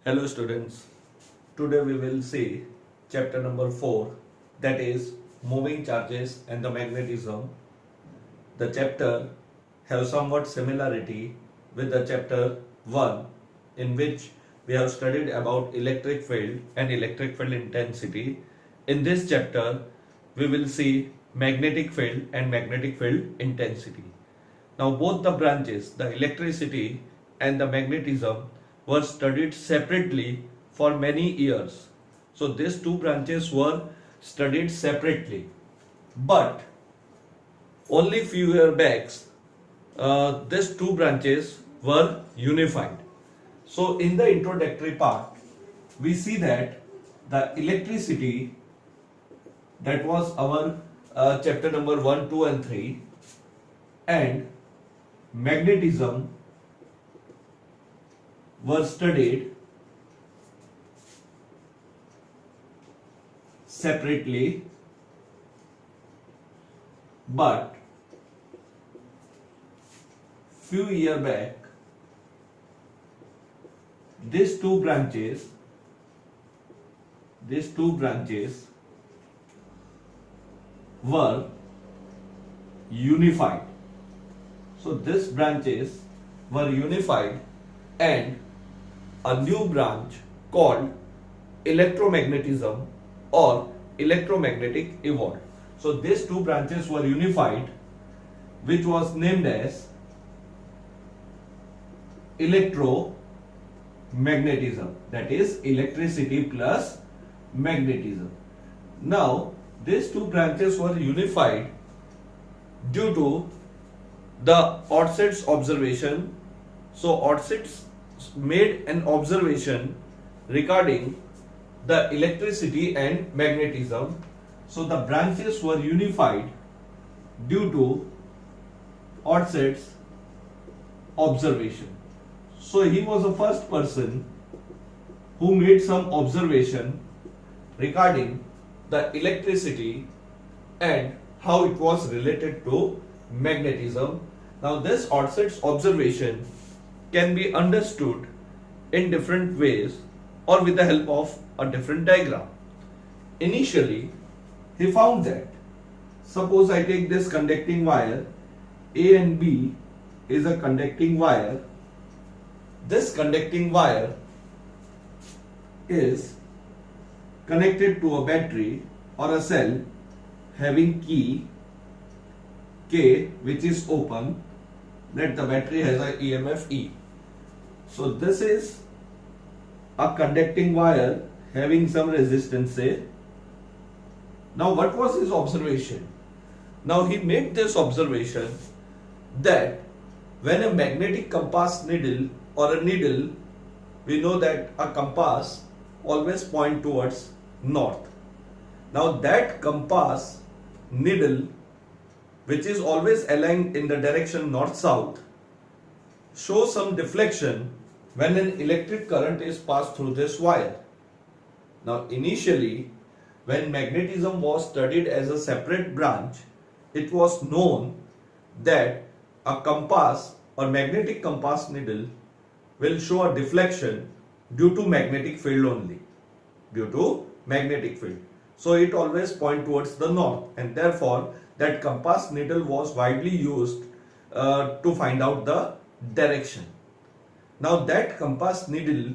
Hello students, today we will see chapter number 4, that is moving charges and the magnetism. The chapter have somewhat similarity with the chapter 1 in which we have studied about electric field and electric field intensity. In this chapter we will see magnetic field and magnetic field intensity. Now both the branches, the electricity and the magnetism, were studied separately for many years. So these two branches were studied separately. But only few years back, these two branches were unified. So in the introductory part, we see that the electricity, that was our chapter number 1, 2 and 3, and magnetism were studied separately, but few years back these two branches were unified. So these branches were unified and a new branch called electromagnetism or electromagnetic evolved. So these two branches were unified, which was named as electromagnetism, that is electricity plus magnetism. Now these two branches were unified due to the Orsted's observation. So Orsted's made an observation regarding the electricity and magnetism. So the branches were unified due to Orsted's observation. So he was the first person who made some observation regarding the electricity and how it was related to magnetism. Now this Orsted's observation can be understood in different ways or with the help of a different diagram. Initially, he found that, suppose I take this conducting wire, A and B is a conducting wire. This conducting wire is connected to a battery or a cell having key K, which is open, that the battery has a EMF E. So this is a conducting wire having some resistance, say. Now what was his observation? Now he made this observation that when a magnetic compass needle or a needle, we know that a compass always point towards north. Now that compass needle, which is always aligned in the direction north-south, shows some deflection when an electric current is passed through this wire. Now initially, when magnetism was studied as a separate branch, it was known that a compass or magnetic compass needle will show a deflection due to magnetic field only. Due to magnetic field. So it always point towards the north, and therefore that compass needle was widely used to find out the direction. Now that compass needle,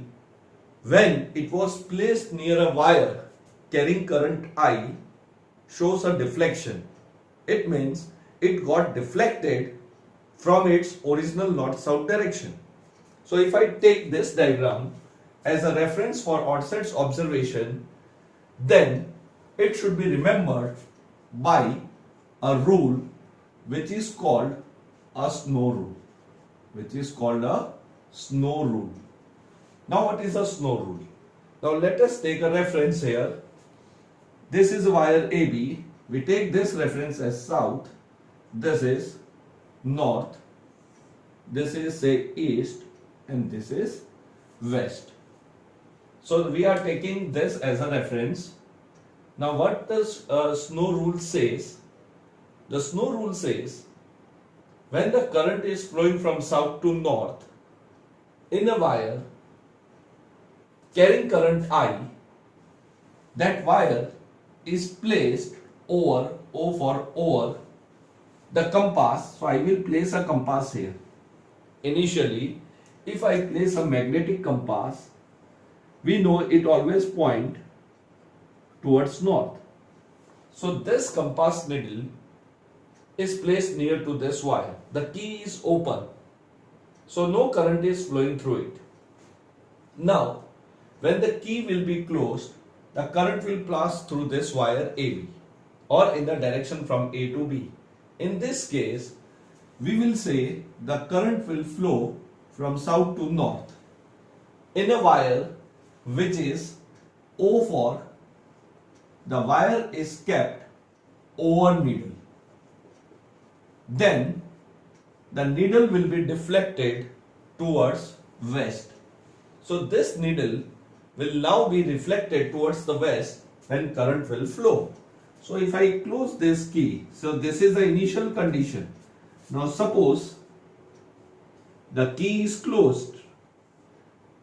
when it was placed near a wire carrying current I, shows a deflection. It means it got deflected from its original north-south direction. So if I take this diagram as a reference for Orsted's observation, then it should be remembered by a rule which is called a Snow rule. Now what is a Snow rule? Now let us take a reference here. This is wire AB. We take this reference as south. This is north. This is, say, east, and this is west. So we are taking this as a reference. Now what the Snow rule says? The Snow rule says when the current is flowing from south to north in a wire, carrying current I, that wire is placed over, O for over, the compass. So I will place a compass here. Initially, if I place a magnetic compass, we know it always point towards north. So this compass needle is placed near to this wire. The key is open, so no current is flowing through it. Now, when the key will be closed, the current will pass through this wire AB or in the direction from A to B. In this case, we will say the current will flow from south to north in a wire which is O for, the wire is kept over needle. Then the needle will be deflected towards west. So this needle will now be reflected towards the west when current will flow. So if I close this key, so this is the initial condition. Now suppose the key is closed.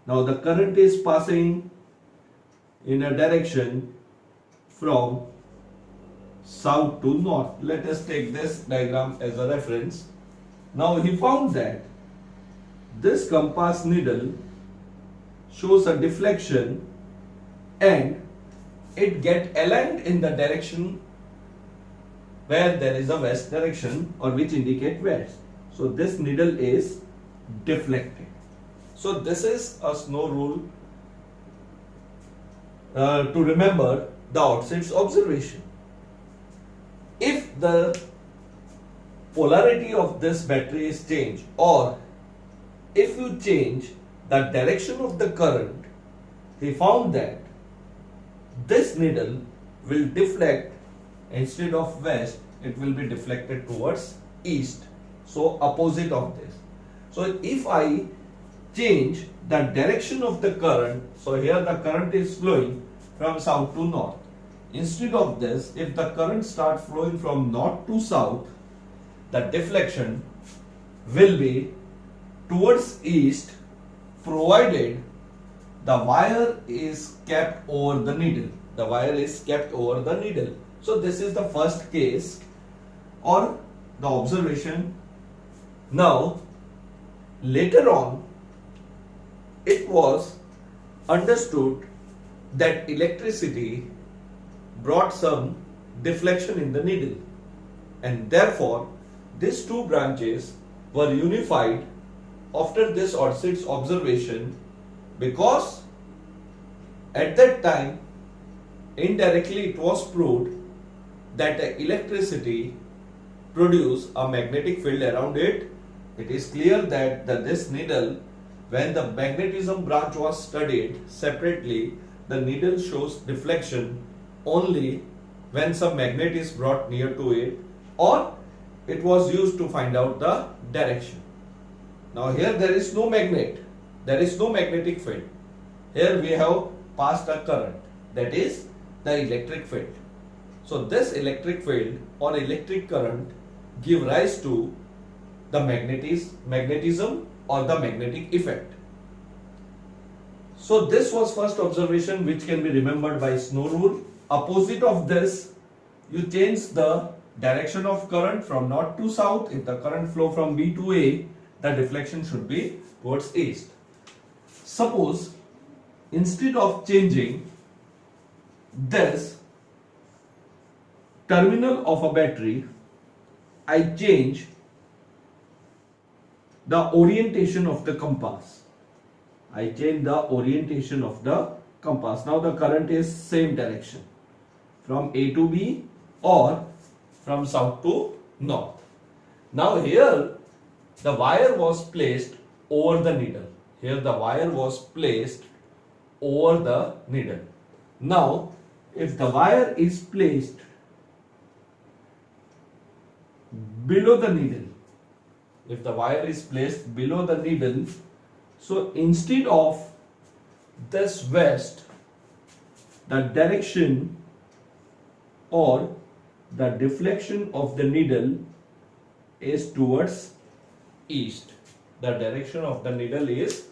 Now the current is passing in a direction from south to north. Let us take this diagram as a reference. Now he found that this compass needle shows a deflection and it get aligned in the direction where there is a west direction or which indicate west. So this needle is deflected. So this is a snow rule to remember the outside's observation. If the polarity of this battery is changed, or if you change the direction of the current, he found that this needle will deflect. Instead of west, it will be deflected towards east. So opposite of this. So if I change the direction of the current, so here the current is flowing from south to north. Instead of this, if the current starts flowing from north to south, the deflection will be towards east, provided the wire is kept over the needle. The wire is kept over the needle. So this is the first case or the observation. Now later on it was understood that electricity brought some deflection in the needle, and therefore these two branches were unified after this Orsid's observation, because at that time indirectly it was proved that the electricity produce a magnetic field around it. It is clear that this needle, when the magnetism branch was studied separately, the needle shows deflection only when some magnet is brought near to it, or it was used to find out the direction. Now here there is no magnet, there is no magnetic field. Here we have passed a current, that is the electric field. So this electric field or electric current give rise to the magnetism or the magnetic effect. So this was first observation which can be remembered by Snow rule. Opposite of this, you change the direction of current from north to south. If the current flow from B to A, the deflection should be towards east. Suppose instead of changing this terminal of a battery, I change the orientation of the compass. I change the orientation of the compass. Now the current is same direction, from A to B or from south to north. Now here the wire was placed over the needle. Here the wire was placed over the needle. Now if the wire is placed below the needle, if the wire is placed below the needle, so instead of this west, the direction or the deflection of the needle is towards east. The direction of the needle is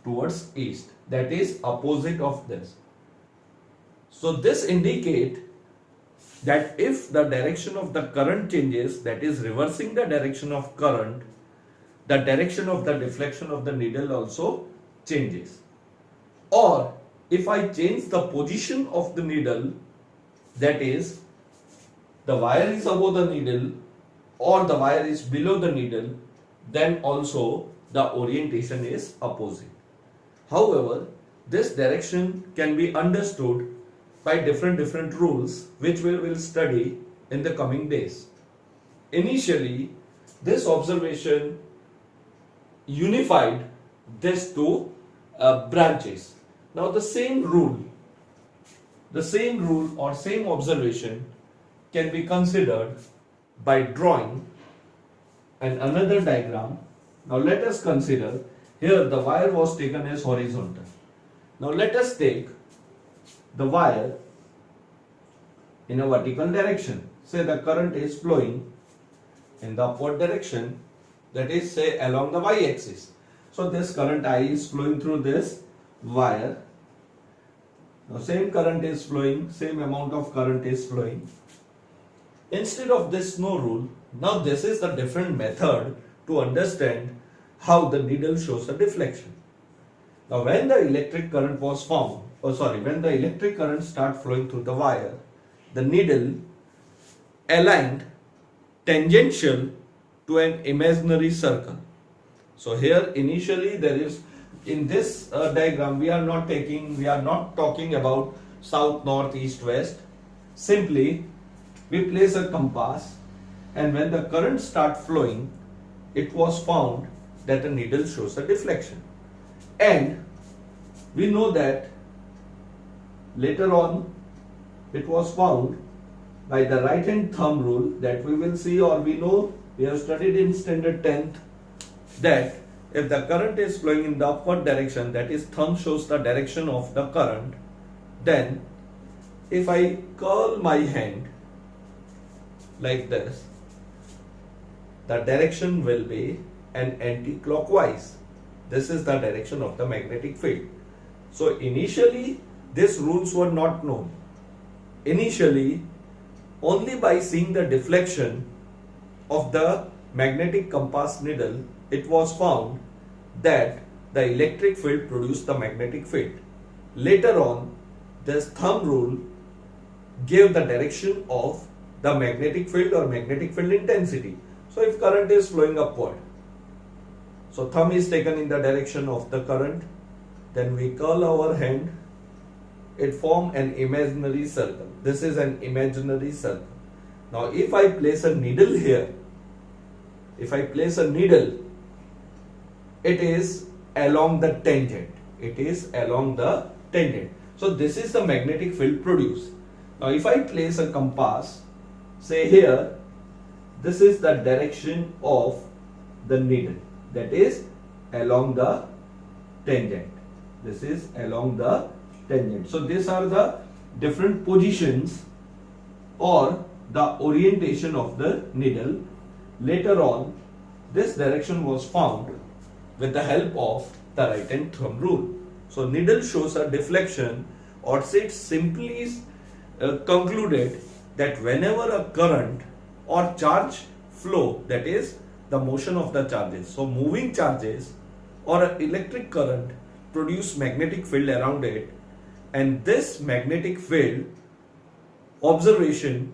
towards east. that is opposite of this. So this indicate that if the direction of the current changes, that is reversing the direction of current, the direction of the deflection of the needle also changes. Or if I change the position of the needle, that is the wire is above the needle or the wire is below the needle, then also the orientation is opposite. However, this direction can be understood by different rules which we will study in the coming days. Initially, this observation unified these two branches. Now the same rule or same observation can be considered by drawing another diagram. Now let us consider, here the wire was taken as horizontal. Now let us take the wire in a vertical direction. Say the current is flowing in the upward direction, that is, say, along the y-axis. So this current I is flowing through this wire. Now same current is flowing, same amount of current is flowing. Instead of this snow rule, now this is the different method to understand how the needle shows a deflection. Now when the electric current was found, when the electric current start flowing through the wire, the needle aligned tangential to an imaginary circle. So here initially there is, in this diagram we are not talking about south, north, east, west. Simply we place a compass, and when the current start flowing, it was found that the needle shows a deflection. And we know that later on it was found by the right hand thumb rule, that we will see, or we know, we have studied in standard 10th, that if the current is flowing in the upward direction, that is thumb shows the direction of the current, then if I curl my hand like this, the direction will be an anti-clockwise. This is the direction of the magnetic field. So initially these rules were not known. Initially, only by seeing the deflection of the magnetic compass needle, it was found that the electric field produced the magnetic field. Later on, this thumb rule gave the direction of the magnetic field or magnetic field intensity. So if current is flowing upward, so thumb is taken in the direction of the current, then we curl our hand, it forms an imaginary circle. This is an imaginary circle. Now if I place a needle here, it is along the tangent. So this is the magnetic field produced. Now if I place a compass, say here, this is the direction of the needle, that is along the tangent. So these are the different positions or the orientation of the needle. Later on, this direction was found with the help of the right hand thumb rule. So needle shows a deflection, or say it simply is concluded that whenever a current or charge flow, that is the motion of the charges, so moving charges or an electric current produce magnetic field around it, and this magnetic field observation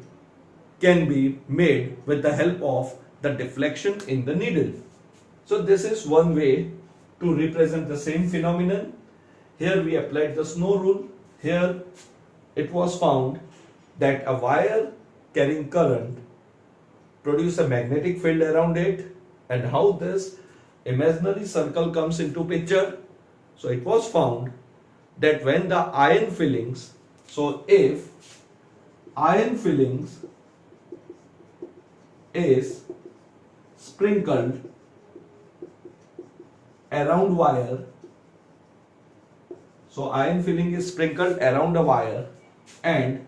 can be made with the help of the deflection in the needle. So this is one way to represent the same phenomenon. Here we applied the snow rule. Here it was found that a wire carrying current produce a magnetic field around it, and how this imaginary circle comes into picture. So it was found that when the iron fillings, so if iron fillings is sprinkled around wire, so iron filling is sprinkled around a wire and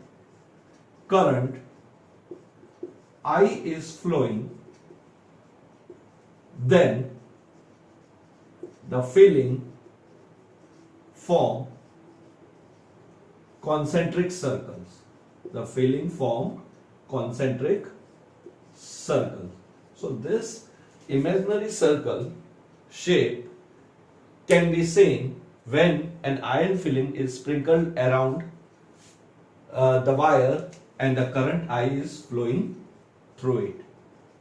current I is flowing, then the filling form concentric circles. The filling form concentric circle. So this imaginary circle shape can be seen when an iron filling is sprinkled around the wire and the current I is flowing through it.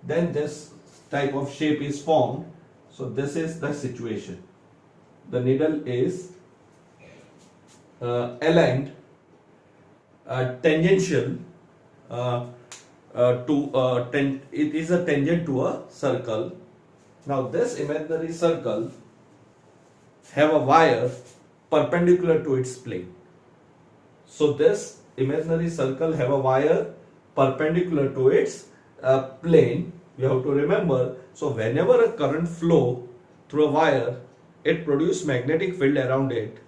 Then this type of shape is formed. So this is the situation. The needle is aligned tangential it is a tangent to a circle. Now this imaginary circle have a wire perpendicular to its plane. So this imaginary circle have a wire perpendicular to its plane. You have to remember, so whenever a current flow through a wire, it produces magnetic field around it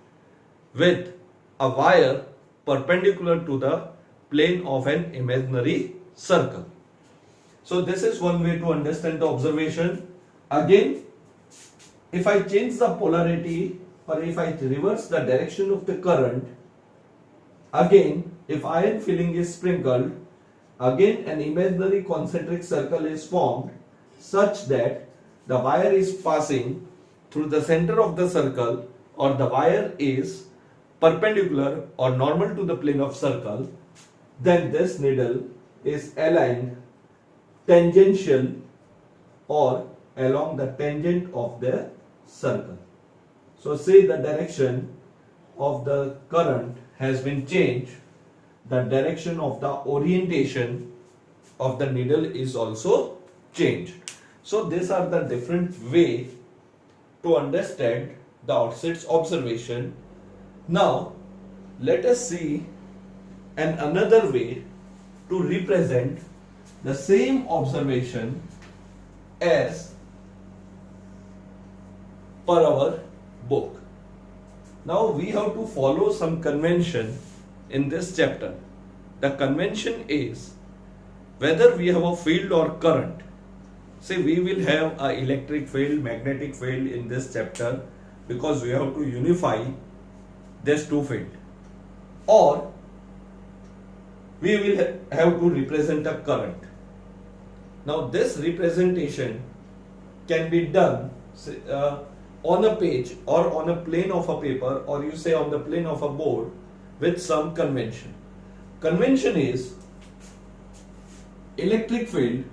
with a wire perpendicular to the plane of an imaginary circle. So this is one way to understand the observation. Again, if I change the polarity or if I reverse the direction of the current, again if iron filling is sprinkled, again an imaginary concentric circle is formed such that the wire is passing through the center of the circle, or the wire is perpendicular or normal to the plane of circle. Then this needle is aligned tangential or along the tangent of the circle. So say the direction of the current has been changed, the direction of the orientation of the needle is also changed. So these are the different way to understand the Orsted's observation. Now let us see another way to represent the same observation as per our book. Now we have to follow some convention in this chapter. The convention is whether we have a field or current. Say we will have a electric field, magnetic field in this chapter because we have to unify these two fields. Or we will have to represent a current. Now this representation can be done on a page or on a plane of a paper, or you say on the plane of a board with some convention. Convention is electric field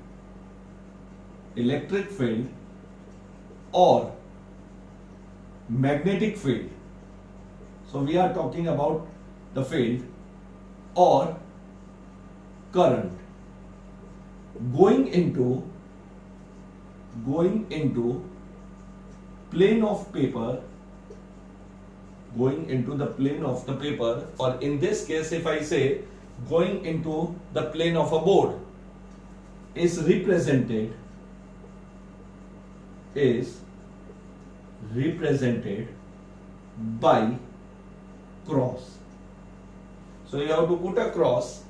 or magnetic field. So we are talking about the field or current going into plane of paper, going into the plane of the paper, or in this case if I say going into the plane of a board, is represented by cross. So you have to put a cross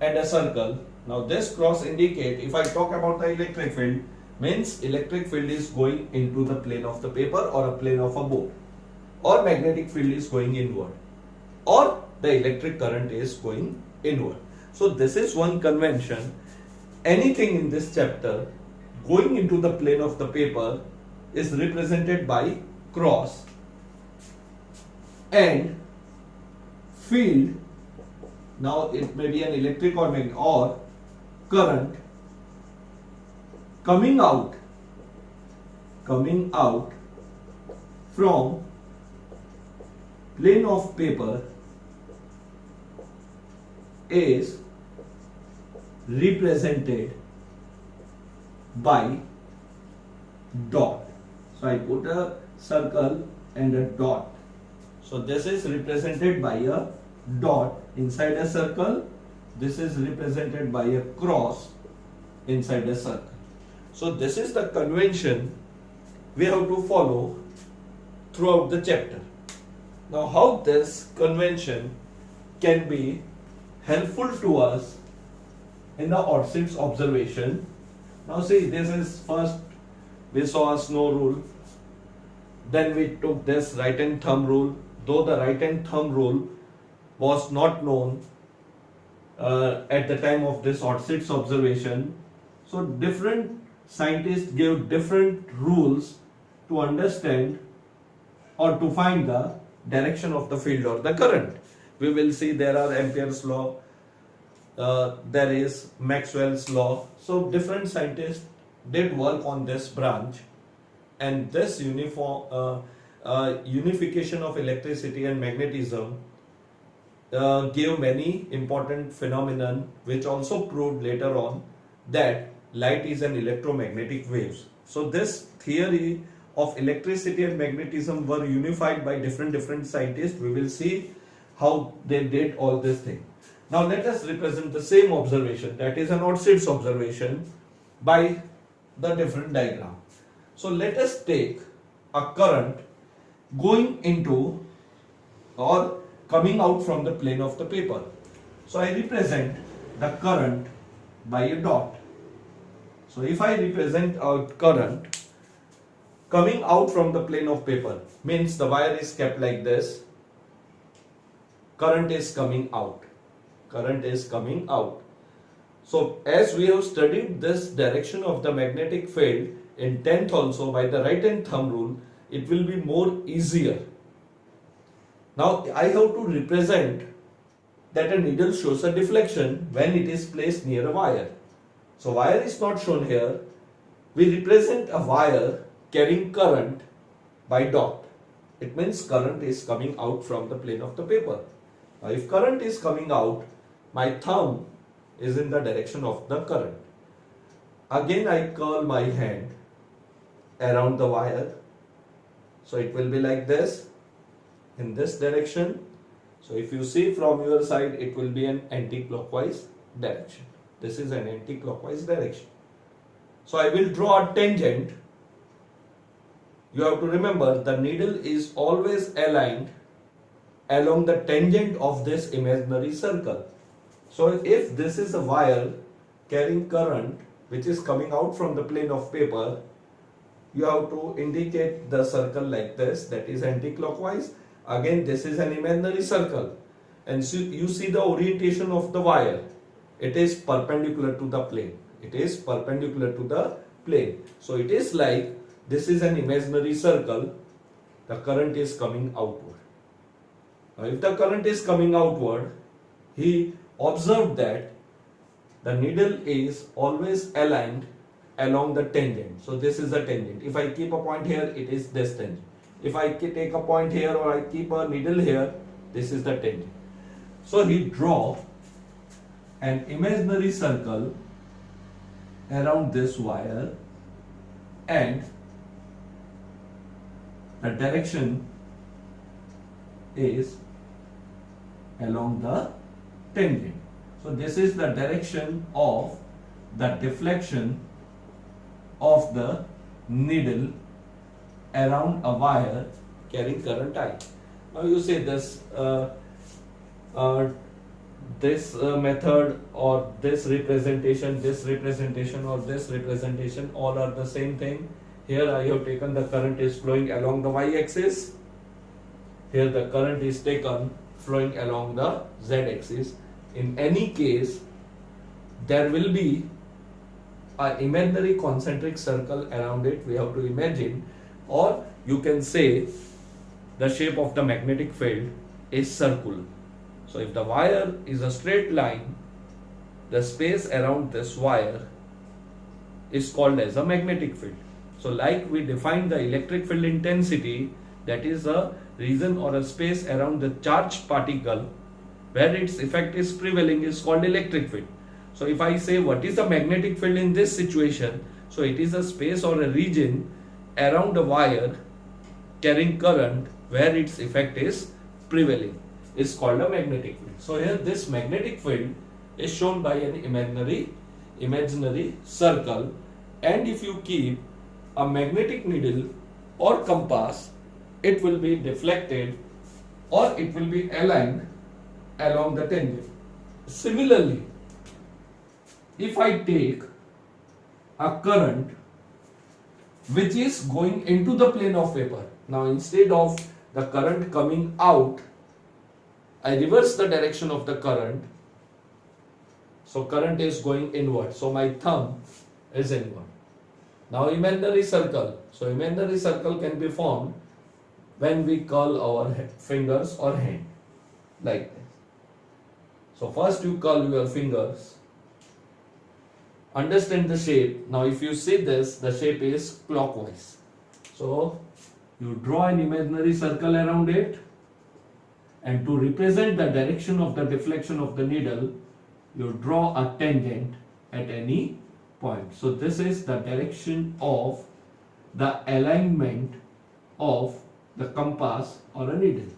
and a circle. Now this cross indicate, if I talk about the electric field, means electric field is going into the plane of the paper or a plane of a board, or magnetic field is going inward, or the electric current is going inward. So this is one convention. Anything in this chapter going into the plane of the paper is represented by cross, and field, now it may be an electric or magnetic, or current coming out from plane of paper is represented by dot. So I put a circle and a dot. So this is represented by a dot inside a circle. This is represented by a cross inside a circle. So this is the convention we have to follow throughout the chapter. Now how this convention can be helpful to us in the Orsted's observation. Now see, this is first we saw a snow rule, Then we took this right hand thumb rule, though the right hand thumb rule was not known at the time of this Orsted's observation. So different scientists gave different rules to understand or to find the direction of the field or the current. We will see there are Ampere's law, there is Maxwell's law. So different scientists did work on this branch, and this unification of electricity and magnetism gave many important phenomenon, which also proved later on that light is an electromagnetic waves. So this theory of electricity and magnetism were unified by different scientists. We will see how they did all this thing. Now let us represent the same observation, that is an Orsted's observation, by the different diagram. So let us take a current going into or coming out from the plane of the paper. So I represent the current by a dot. So if I represent a current coming out from the plane of paper, means the wire is kept like this, current is coming out, current is coming out. So as we have studied this direction of the magnetic field in 10th also by the right hand thumb rule, it will be more easier. Now I have to represent that a needle shows a deflection when it is placed near a wire. So wire is not shown here. We represent a wire carrying current by dot. It means current is coming out from the plane of the paper. Now if current is coming out, my thumb is in the direction of the current. Again I curl my hand around the wire. So it will be like this, in this direction. So if you see from your side, it will be an anti-clockwise direction. This is an anti-clockwise direction. So I will draw a tangent. You have to remember the needle is always aligned along the tangent of this imaginary circle. So if this is a wire carrying current which is coming out from the plane of paper, you have to indicate the circle like this, that is anti-clockwise. Again, this is an imaginary circle, and so you see the orientation of the wire. It is perpendicular to the plane. It is perpendicular to the plane. So it is like this is an imaginary circle. The current is coming outward. Now, if the current is coming outward, he observed that the needle is always aligned along the tangent. So this is the tangent. If I keep a point here, it is this tangent. If I take a point here or I keep a needle here, this is the tangent. So he draw an imaginary circle around this wire, and the direction is along the tangent. So this is the direction of the deflection of the needle around a wire carrying current I. Now you say this method or this representation or this representation, all are the same thing. Here I have taken the current is flowing along the y-axis. Here the current is taken flowing along the z-axis. In any case, there will be an imaginary concentric circle around it. We have to imagine, or you can say the shape of the magnetic field is circular. So if the wire is a straight line, the space around this wire is called as a magnetic field. So like we define the electric field intensity, that is a region or a space around the charged particle where its effect is prevailing, is called electric field. So if I say what is the magnetic field in this situation, so it is a space or a region around a wire carrying current where its effect is prevailing, is called a magnetic field. So here this magnetic field is shown by an imaginary circle, and if you keep a magnetic needle or compass, it will be deflected or it will be aligned along the tangent. Similarly, if I take a current which is going into the plane of paper, Now instead of the current coming out, I reverse the direction of the current. So current is going inward. So my thumb is inward. Now imaginary circle. So imaginary circle can be formed when we curl our fingers or hand like this. So first you curl your fingers. Understand the shape. Now if you see this, the shape is clockwise. So you draw an imaginary circle around it, and to represent the direction of the deflection of the needle, you draw a tangent at any point. So this is the direction of the alignment of the compass or a needle.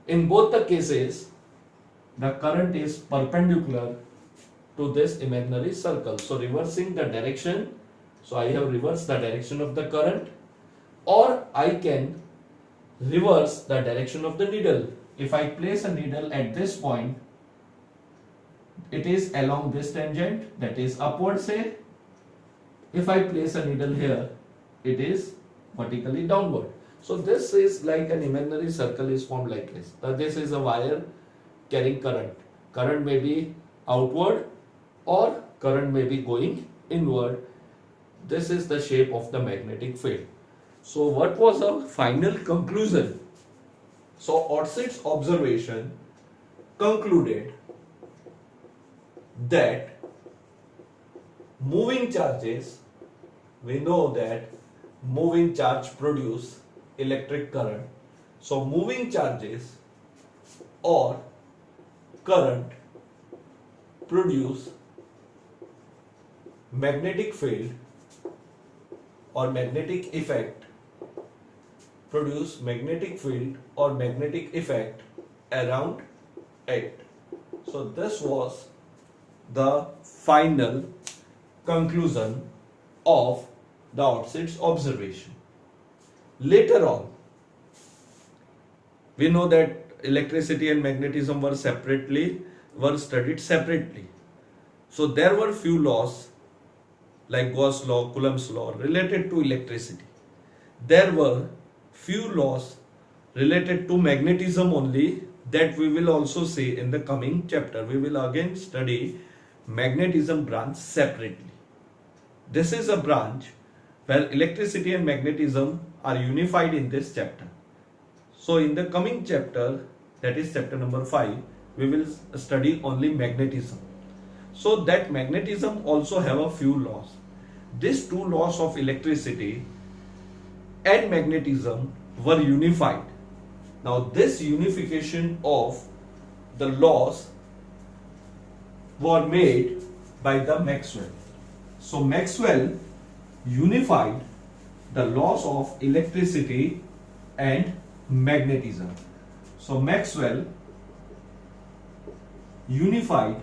In both the cases, the current is perpendicular to this imaginary circle. So reversing the direction, so I have reversed the direction of the current, or I can reverse the direction of the needle. If I place a needle at this point, it is along this tangent, that is upward say. If I place a needle here, it is vertically downward. So this is like an imaginary circle is formed like this. This is a wire carrying current. Current may be outward or current may be going inward. This is the shape of the magnetic field. So what was our final conclusion? So Orsted's observation concluded that moving charges, we know that moving charge produce electric current. So moving charges or current produce magnetic field or magnetic effect, produce magnetic field or magnetic effect around it. So this was the final conclusion of the Orsted's observation. Later on, we know that electricity and magnetism were studied separately. So there were few laws like Gauss law, Coulomb's law related to electricity. There were few laws related to magnetism only that we will also see in the coming chapter. We will again study magnetism branch separately. This is a branch where electricity and magnetism are unified in this chapter. So in the coming chapter, that is chapter number 5, we will study only magnetism. So that magnetism also have a few laws. These two laws of electricity and magnetism were unified. Now this unification of the laws were made by the Maxwell. So Maxwell unified the laws of electricity and magnetism. So Maxwell unified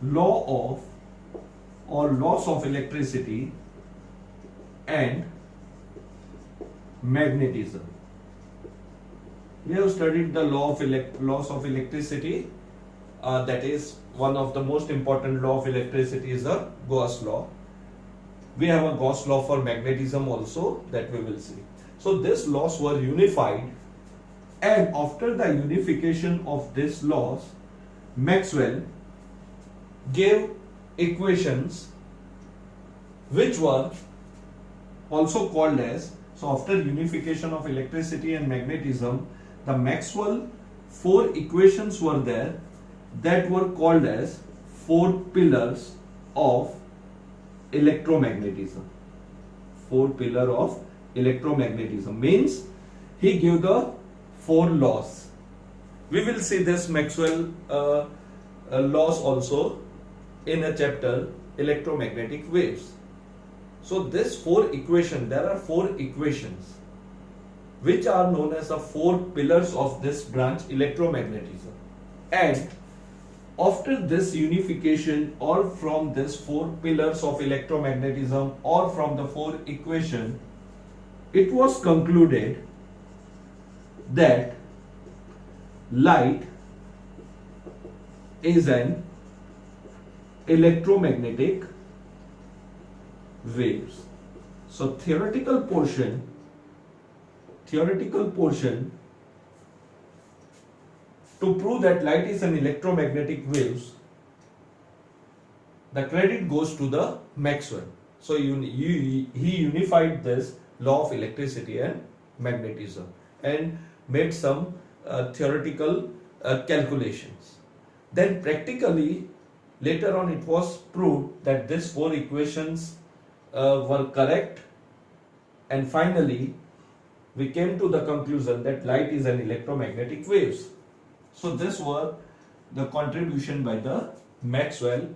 laws of electricity and magnetism. We have studied the laws of electricity. That is one of the most important law of electricity is the Gauss law. We have a Gauss law for magnetism also that we will see. So these laws were unified, and after the unification of these laws, Maxwell gave equations which were also called as, so after unification of electricity and magnetism, the Maxwell 4 equations were there that were called as 4 pillars of electromagnetism. 4 pillar of electromagnetism means he gave the 4 laws. We will see this Maxwell laws also in a chapter electromagnetic waves. So this 4 equation, there are 4 equations which are known as the 4 pillars of this branch electromagnetism. And after this unification, or from this 4 pillars of electromagnetism, or from the 4 equation, it was concluded that light is an electromagnetic waves. So theoretical portion to prove that light is an electromagnetic waves, the credit goes to the Maxwell. So he unified this law of electricity and magnetism and made some theoretical calculations. Then practically later on it was proved that these four equations were correct, and finally we came to the conclusion that light is an electromagnetic waves. So this were the contribution by the Maxwell,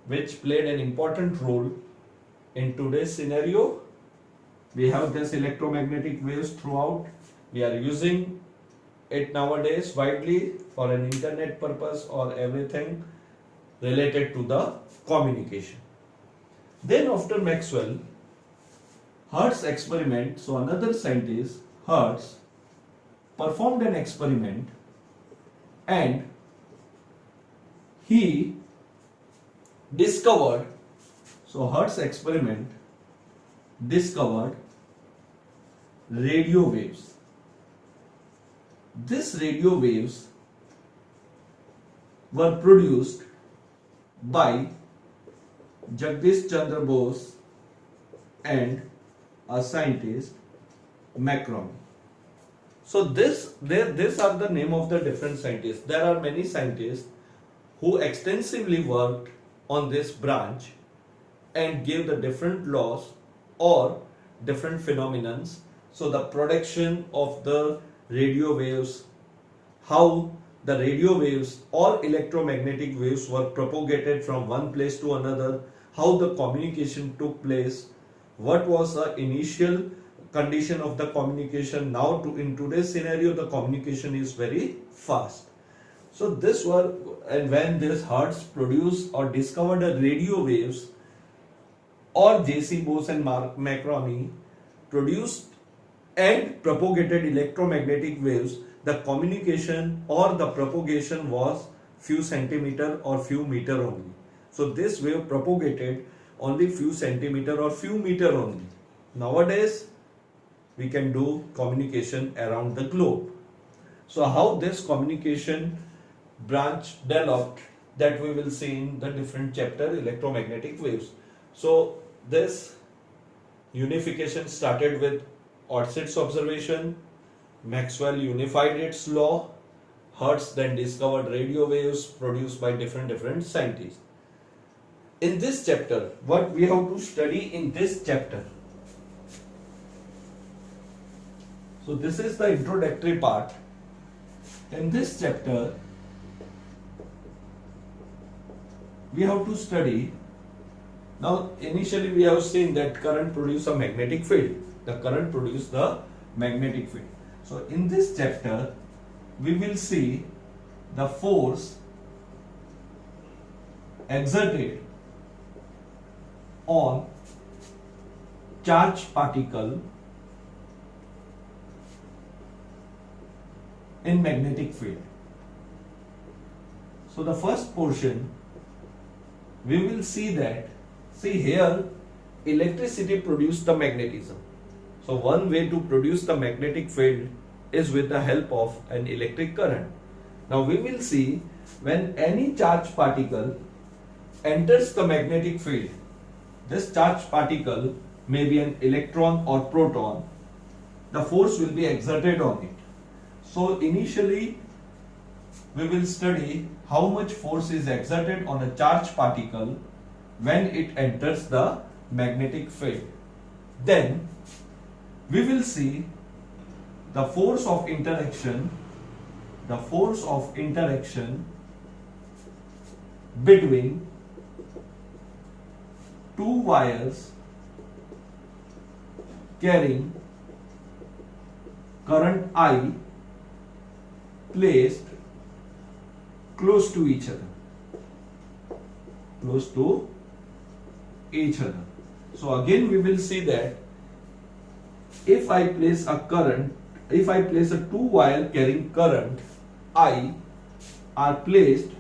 which played an important role in today's scenario. We have this electromagnetic waves throughout. We are using it nowadays widely for an internet purpose or everything related to the communication. Then after Maxwell, Hertz experiment, so another scientist, Hertz, performed an experiment and he discovered, so Hertz experiment discovered radio waves. These radio waves were produced by Jagdish Chandra Bose and a scientist, Macron. So these are the name of the different scientists. There are many scientists who extensively worked on this branch and gave the different laws or different phenomenons. So the production of the radio waves, how the radio waves or electromagnetic waves were propagated from one place to another, how the communication took place, what was the initial condition of the communication. Now in today's scenario the communication is very fast. So this were, and when this Hertz produced or discovered the radio waves, or J.C. Bose and Marconi produced and propagated electromagnetic waves, the communication or the propagation was few centimeter or few meter only. So this wave propagated only few centimeter or few meter only. Nowadays we can do communication around the globe. So how this communication branch developed, that we will see in the different chapter, electromagnetic waves. So this unification started with Orsted's observation, Maxwell unified its law, Hertz then discovered radio waves produced by different scientists. In this chapter, what we have to study in this chapter? So this is the introductory part. In this chapter, we have to study. Now initially we have seen that current produces a magnetic field. The current produces the magnetic field. So in this chapter, we will see the force exerted on charged particle in magnetic field. So the first portion, we will see that, see here, electricity produced the magnetism. So one way to produce the magnetic field is with the help of an electric current. Now we will see when any charged particle enters the magnetic field, this charged particle may be an electron or proton, the force will be exerted on it. So initially we will study how much force is exerted on a charged particle when it enters the magnetic field. Then we will see the force of interaction between two wires carrying current I placed close to each other. So again we will see that if I place a two wire carrying current I are placed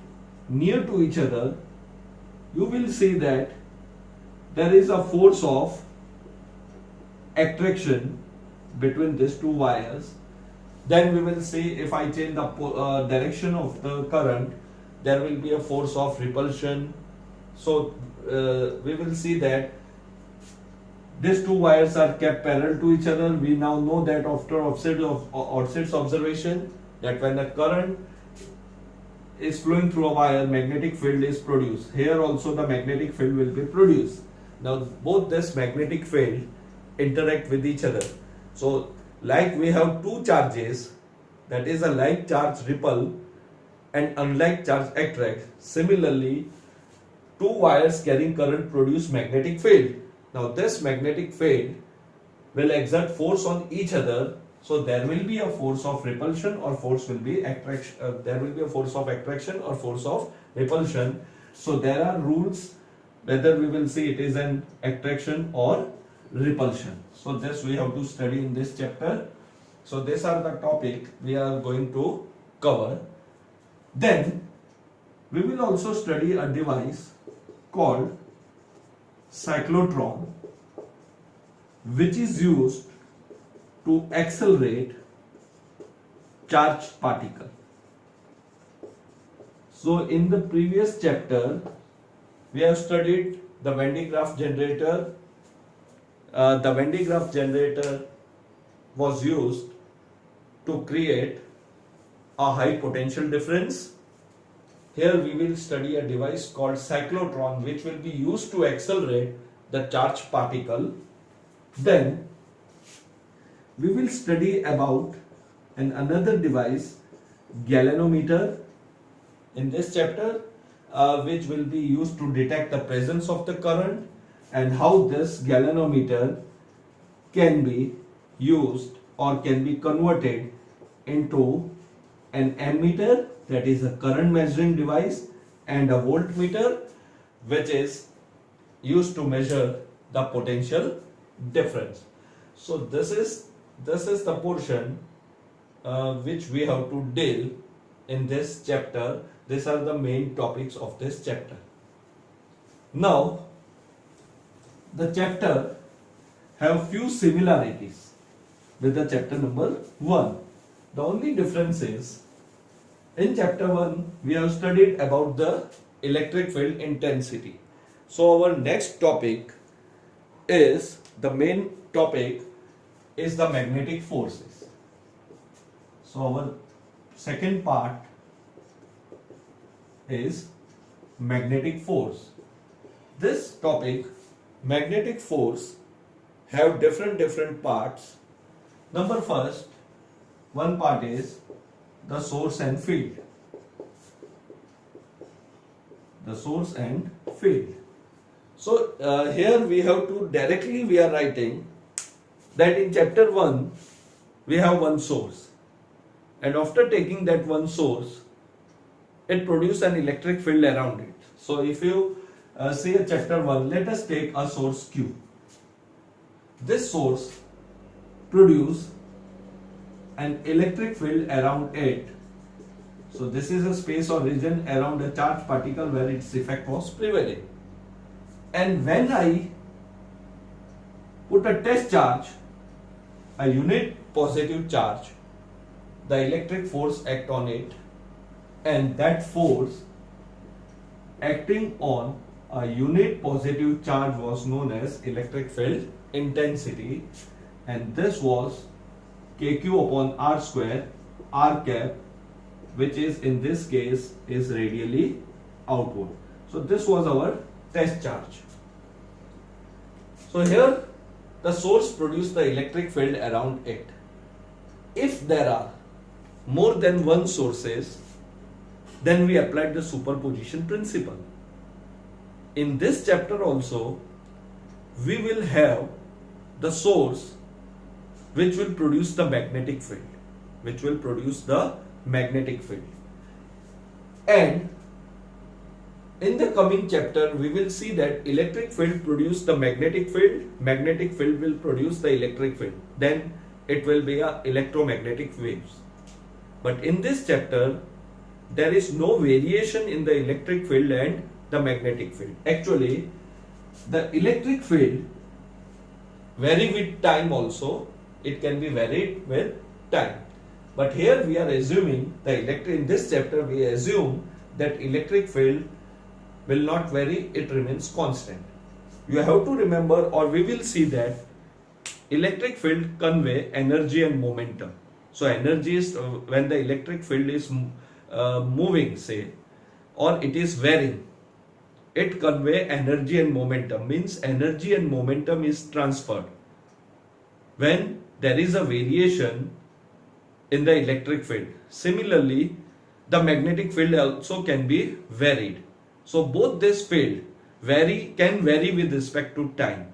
near to each other, you will see that there is a force of attraction between these two wires. Then we will see if I change the direction of the current, there will be a force of repulsion. So we will see that these two wires are kept parallel to each other. We now know that after Orsted's observation, that when the current is flowing through a wire, magnetic field is produced. Here also the magnetic field will be produced. Now both this magnetic field interact with each other. So like we have two charges, that is a like charge repel and unlike charge attract. Similarly, two wires carrying current produce magnetic field. Now this magnetic field will exert force on each other. So there will be a force of repulsion or force will be attraction. There will be a force of attraction or force of repulsion. So there are rules whether we will see it is an attraction or repulsion. So this we have to study in this chapter. So these are the topic we are going to cover. Then we will also study a device called cyclotron, which is used to accelerate charged particle. So in the previous chapter we have studied the Van de Graaff generator. The Van de Graaff generator was used to create a high potential difference. Here we will study a device called cyclotron, which will be used to accelerate the charged particle. Then we will study about another device, galvanometer, in this chapter, which will be used to detect the presence of the current, and how this galvanometer can be used or can be converted into an ammeter, that is a current measuring device, and a voltmeter, which is used to measure the potential difference. So this is the portion which we have to deal in this chapter. These are the main topics of this chapter. Now the chapter have few similarities with the chapter number 1. The only difference is, in chapter 1 we have studied about the electric field intensity. So our next topic is, the main topic is the magnetic forces. So our second part is magnetic force. This topic, magnetic force, have different parts. Number first, one part is the source and field. The source and field. So here we have to directly we are writing that in chapter 1 we have one source, and after taking that one source, it produces an electric field around it. So if you see a chapter 1, let us take a source Q. This source produce an electric field around it. So this is a space or region around a charged particle where its effect was prevailing. And when I put a test charge, a unit positive charge, the electric force act on it, and that force acting on a unit positive charge was known as electric field intensity, and this was kq upon r square, r cap, which is in this case is radially outward. So this was our test charge. So here the source produced the electric field around it. If there are more than one sources, then we applied the superposition principle. In this chapter also, we will have the source which will produce the magnetic field, and in the coming chapter we will see that electric field produce the magnetic field will produce the electric field, then it will be a electromagnetic waves. But in this chapter there is no variation in the electric field and the magnetic field. Actually, the electric field vary with time also. It can be varied with time. But here we are assuming in this chapter we assume that electric field will not vary, it remains constant. You have to remember, or we will see that electric field convey energy and momentum. So energy is when the electric field is moving, say, or it is varying, it convey energy and momentum, means energy and momentum is transferred. When there is a variation in the electric field, similarly the magnetic field also can be varied. So both this field can vary with respect to time,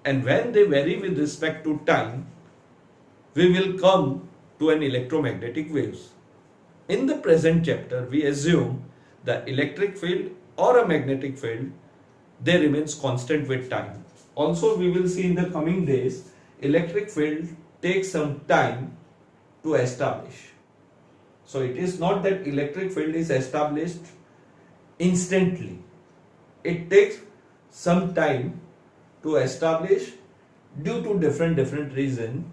and when they vary with respect to time, we will come to an electromagnetic waves. In the present chapter, we assume the electric field or a magnetic field, they remains constant with time. Also, we will see in the coming days, electric field takes some time to establish. So it is not that electric field is established instantly. It takes some time to establish due to different reasons.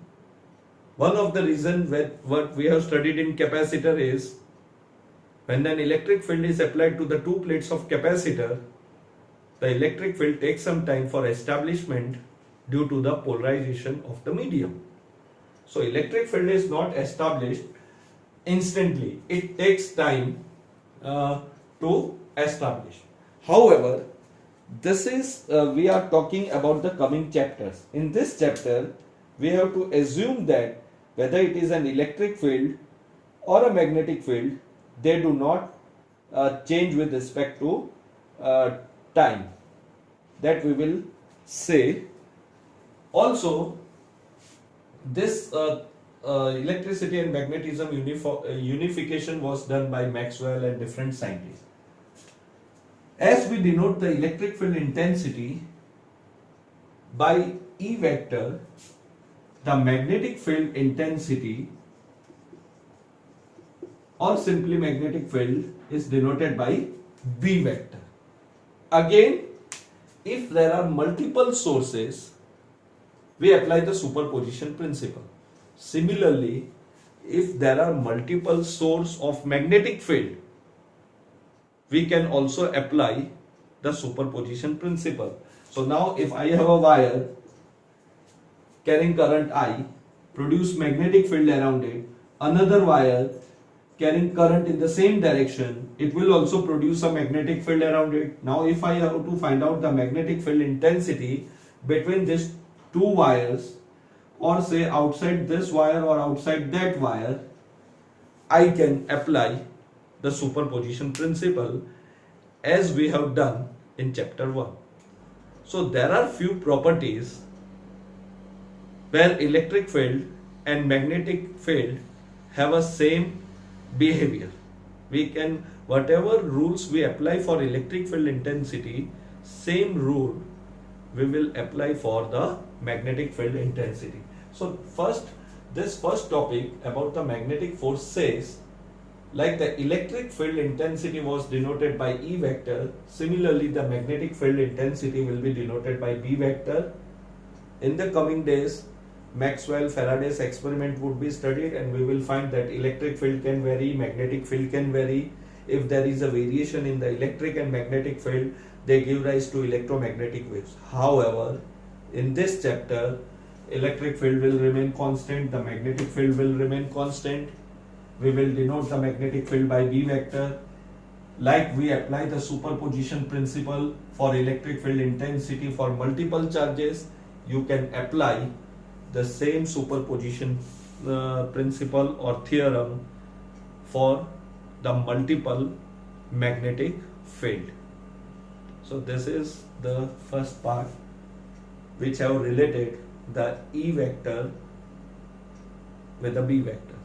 One of the reasons what we have studied in capacitor is when an electric field is applied to the two plates of capacitor, the electric field takes some time for establishment due to the polarization of the medium. So electric field is not established instantly. It takes time to establish. However, this is we are talking about the coming chapters. In this chapter, we have to assume that whether it is an electric field or a magnetic field, they do not change with respect to time. That we will say. Also, this electricity and magnetism unification was done by Maxwell and different scientists. As we denote the electric field intensity by E vector, the magnetic field intensity or simply magnetic field is denoted by B vector. Again, if there are multiple sources, we apply the superposition principle. Similarly, if there are multiple sources of magnetic field, we can also apply the superposition principle. So now if I have a wire carrying current I, produce magnetic field around it, another wire carrying current in the same direction, it will also produce a magnetic field around it. Now if I have to find out the magnetic field intensity between these two wires, or say outside this wire or outside that wire, I can apply the superposition principle as we have done in chapter 1. So there are few properties where electric field and magnetic field have a same behavior. We can, whatever rules we apply for electric field intensity, same rule we will apply for the magnetic field intensity. So this first topic about the magnetic force says, like the electric field intensity was denoted by E vector, similarly the magnetic field intensity will be denoted by B vector. In the coming days, Maxwell Faraday's experiment would be studied, and we will find that electric field can vary, magnetic field can vary. If there is a variation in the electric and magnetic field, they give rise to electromagnetic waves. However, in this chapter, electric field will remain constant, the magnetic field will remain constant. We will denote the magnetic field by B vector. Like we apply the superposition principle for electric field intensity for multiple charges, you can apply the same superposition principle or theorem for the multiple magnetic field. So this is the first part which have related the E vector with the B vector.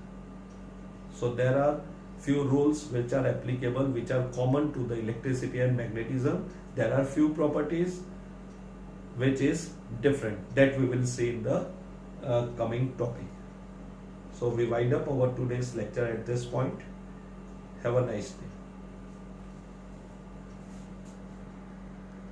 So there are few rules which are applicable, which are common to the electricity and magnetism. There are few properties which is different, that we will see in the coming topic. So we wind up our today's lecture at this point. Have a nice day.